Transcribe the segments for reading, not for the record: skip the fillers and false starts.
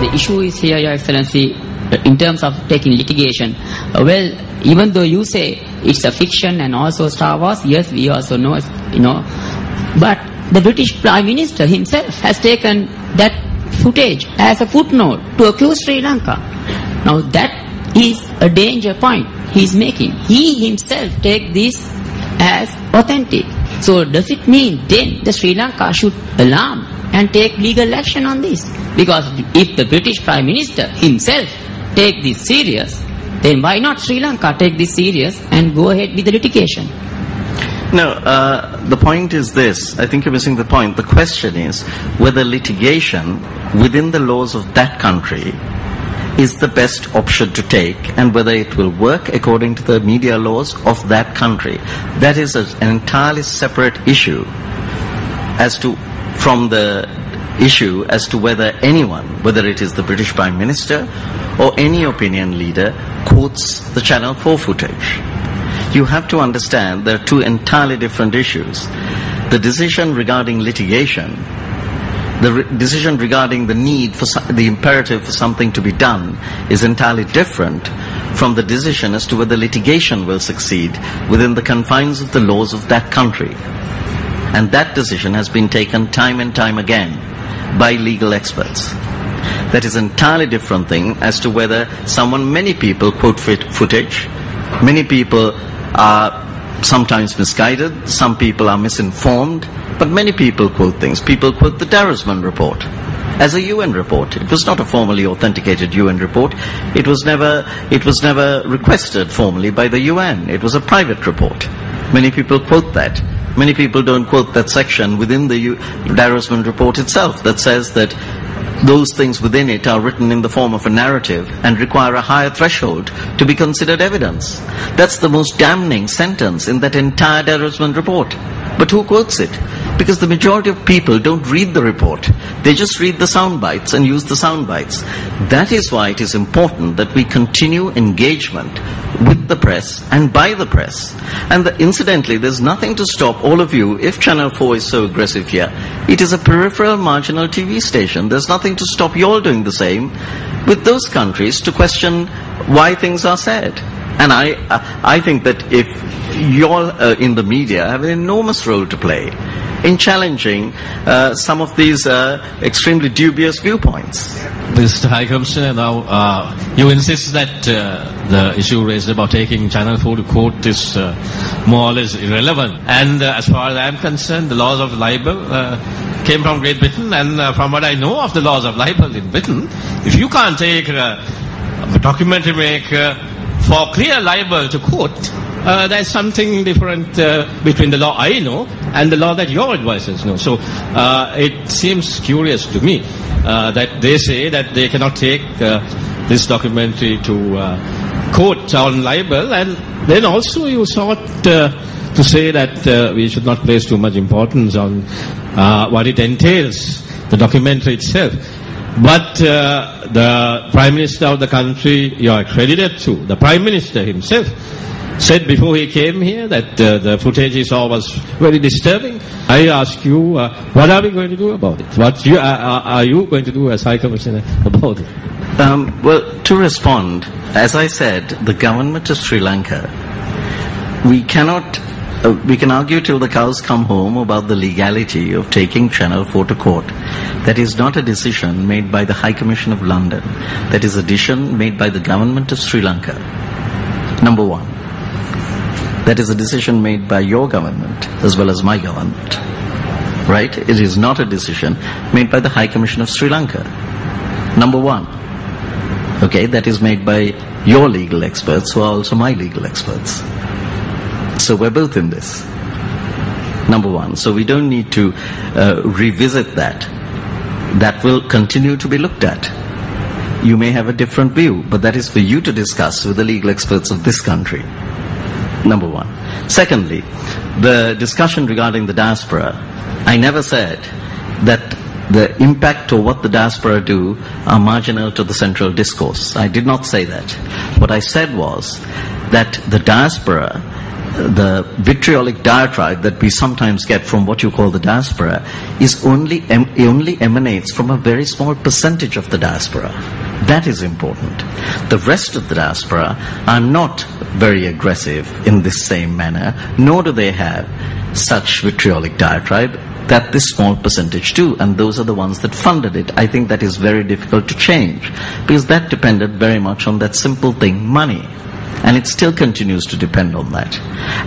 The issue is here, Your Excellency, in terms of taking litigation. Well, even though you say it's a fiction and also Star Wars, yes, we also know, but the British Prime Minister himself has taken that footage as a footnote to accuse Sri Lanka. Now that is a danger point he is making. He himself take this as authentic. So does it mean then the Sri Lanka should alarm and take legal action on this? Because if the British Prime Minister himself take this serious, then why not Sri Lanka take this serious and go ahead with the litigation? No, the point is this. I think you're missing the point. The question is whether litigation within the laws of that country is the best option to take, and whether it will work according to the media laws of that country. That is an entirely separate issue from the issue as to whether anyone, whether it is the British Prime Minister or any opinion leader, quotes the Channel 4 footage. You have to understand there are two entirely different issues. The decision regarding litigation, the decision regarding the need for the imperative for something to be done is entirely different from the decision as to whether litigation will succeed within the confines of the laws of that country. And that decision has been taken time and time again by legal experts. That is an entirely different thing as to whether many people quote footage, many people are sometimes misguided, some people are misinformed, but many people quote things. People quote the Darusman report as a UN report. It was not a formally authenticated UN report. It was never requested formally by the UN. It was a private report. Many people quote that. Many people don't quote that section within the Darusman report itself that says that those things within it are written in the form of a narrative and require a higher threshold to be considered evidence. That's the most damning sentence in that entire Darusman report. But who quotes it? Because the majority of people don't read the report. They just read the sound bites and use the sound bites. That is why it is important that we continue engagement with the press and by the press. And incidentally, there's nothing to stop all of you, if Channel 4 is so aggressive here, it is a peripheral marginal TV station. There's nothing to stop you all doing the same with those countries to question why things are said. And I think that if you all in the media have an enormous role to play in challenging some of these extremely dubious viewpoints. Mr. High Commissioner, now you insist that the issue raised about taking Channel 4 to court is more or less irrelevant. And as far as I am concerned, the laws of libel came from Great Britain, and from what I know of the laws of libel in Britain, if you can't take a documentary maker for clear libel to court, there's something different between the law I know and the law that your advisors know. So it seems curious to me that they say that they cannot take this documentary to court on libel, and then also you sought to say that we should not place too much importance on what it entails, the documentary itself. But the Prime Minister of the country you are accredited to, the Prime Minister himself, said before he came here that the footage he saw was very disturbing. I ask you, what are we going to do about it? What are you going to do as High Commissioner about it? Well, to respond, as I said, the government of Sri Lanka, we can argue till the cows come home about the legality of taking Channel 4 to court. That is not a decision made by the High Commission of London. That is a decision made by the government of Sri Lanka. Number one. That is a decision made by your government as well as my government. Right? It is not a decision made by the High Commission of Sri Lanka. Number one. Okay, that is made by your legal experts who are also my legal experts. So we're both in this. Number one. So we don't need to revisit that. That will continue to be looked at. You may have a different view, but that is for you to discuss with the legal experts of this country. Number one. Secondly, the discussion regarding the diaspora, I never said that the impact of what the diaspora do are marginal to the central discourse. I did not say that. What I said was that the diaspora the vitriolic diatribe that we sometimes get from what you call the diaspora is only emanates from a very small percentage of the diaspora. That is important. The rest of the diaspora are not very aggressive in this same manner, nor do they have such vitriolic diatribe that this small percentage do, and those are the ones that funded it. I think that is very difficult to change, because that depended very much on that simple thing, money. And it still continues to depend on that.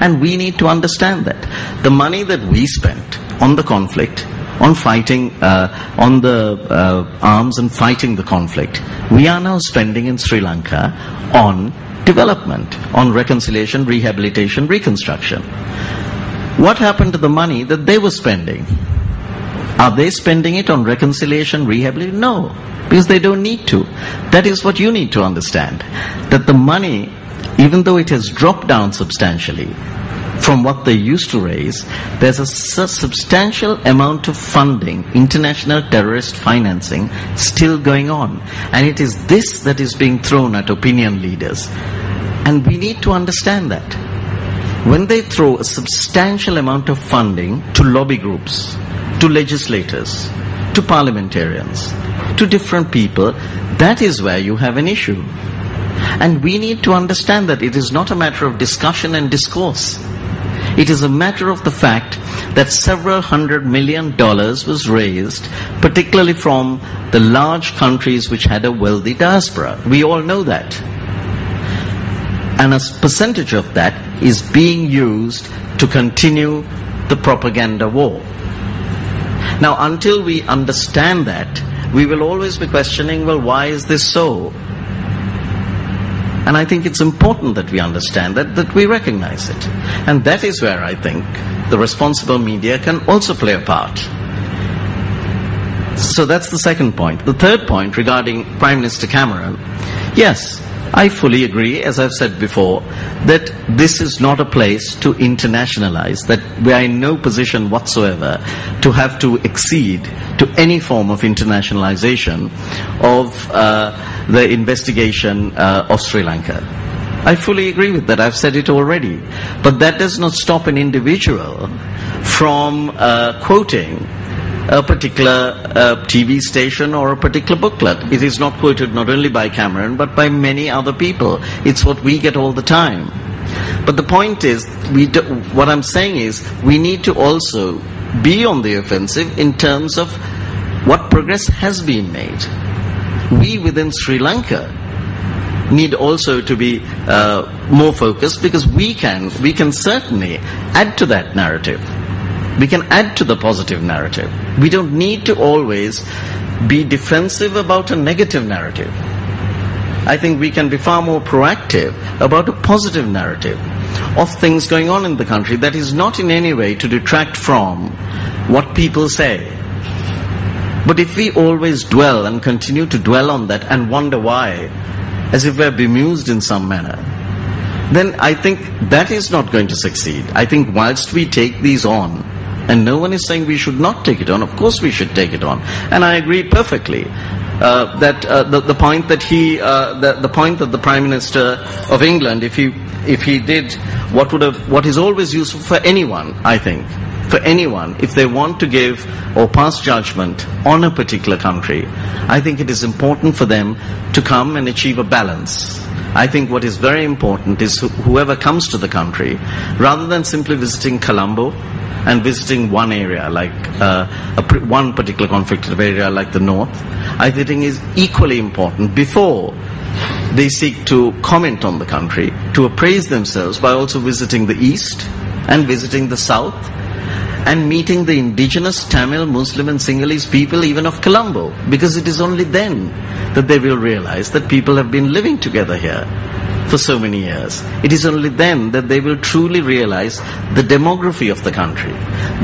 And we need to understand that. The money that we spent on the conflict, on fighting, on the arms and fighting the conflict, we are now spending in Sri Lanka on development, on reconciliation, rehabilitation, reconstruction. What happened to the money that they were spending? Are they spending it on reconciliation, rehabilitation? No, because they don't need to. That is what you need to understand. That the money, even though it has dropped down substantially from what they used to raise, there's a substantial amount of funding, international terrorist financing, still going on. And it is this that is being thrown at opinion leaders. And we need to understand that. When they throw a substantial amount of funding to lobby groups, to legislators, to parliamentarians, to different people, that is where you have an issue. And we need to understand that it is not a matter of discussion and discourse. It is a matter of the fact that several $100 million was raised, particularly from the large countries which had a wealthy diaspora. We all know that. And a percentage of that is being used to continue the propaganda war. Now, until we understand that, we will always be questioning, well, why is this so? And I think it's important that we understand that we recognize it. And that is where I think the responsible media can also play a part. So that's the second point. The third point regarding Prime Minister Cameron, yes, I fully agree, as I've said before, that this is not a place to internationalize, that we are in no position whatsoever to have to accede to any form of internationalization of the investigation of Sri Lanka. I fully agree with that. I've said it already. But that does not stop an individual from quoting a particular TV station or a particular booklet. It is not quoted not only by Cameron, but by many other people. It's what we get all the time. But the point is, what I'm saying is, we need to also be on the offensive in terms of what progress has been made. We within Sri Lanka need also to be more focused, because we can certainly add to that narrative. We can add to the positive narrative. We don't need to always be defensive about a negative narrative. I think we can be far more proactive about a positive narrative of things going on in the country that is not in any way to detract from what people say. But if we always dwell and continue to dwell on that and wonder why, as if we're bemused in some manner, then I think that is not going to succeed. I think whilst we take these on, and no one is saying we should not take it on, of course we should take it on. And I agree perfectly that the point that the point that the Prime Minister of England, if he did what is always useful for anyone, I think, for anyone, if they want to give or pass judgment on a particular country, I think it is important for them to come and achieve a balance. I think what is very important is whoever comes to the country, rather than simply visiting Colombo and visiting one area, like one particular conflicted area like the north, I think is equally important before they seek to comment on the country, to appraise themselves by also visiting the east and visiting the south and meeting the indigenous Tamil, Muslim and Sinhalese people even of Colombo, because it is only then that they will realize that people have been living together here for so many years. It is only then that they will truly realize the demography of the country.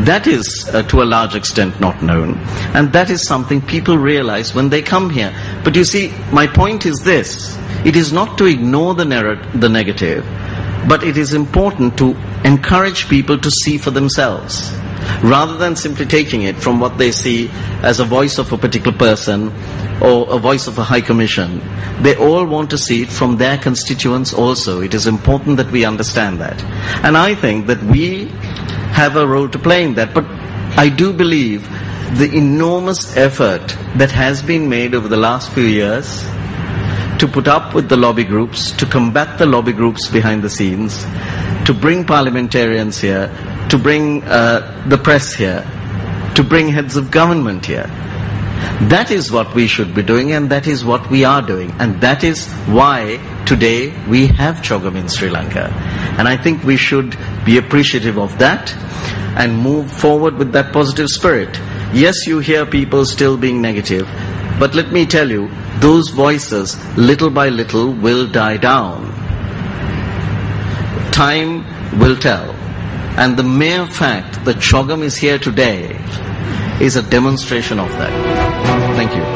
That is to a large extent not known, and that is something people realize when they come here. But you see, my point is this: it is not to ignore the negative, but it is important to encourage people to see for themselves, rather than simply taking it from what they see as a voice of a particular person or a voice of a high commission. They all want to see it from their constituents also. It is important that we understand that. And I think that we have a role to play in that. But I do believe the enormous effort that has been made over the last few years to put up with the lobby groups, to combat the lobby groups behind the scenes, to bring parliamentarians here, to bring the press here, to bring heads of government here. That is what we should be doing, and that is what we are doing. And that is why today we have Chogam in Sri Lanka. And I think we should be appreciative of that and move forward with that positive spirit. Yes, you hear people still being negative, but let me tell you, those voices, little by little, will die down. Time will tell. And the mere fact that Chogam is here today is a demonstration of that. Thank you.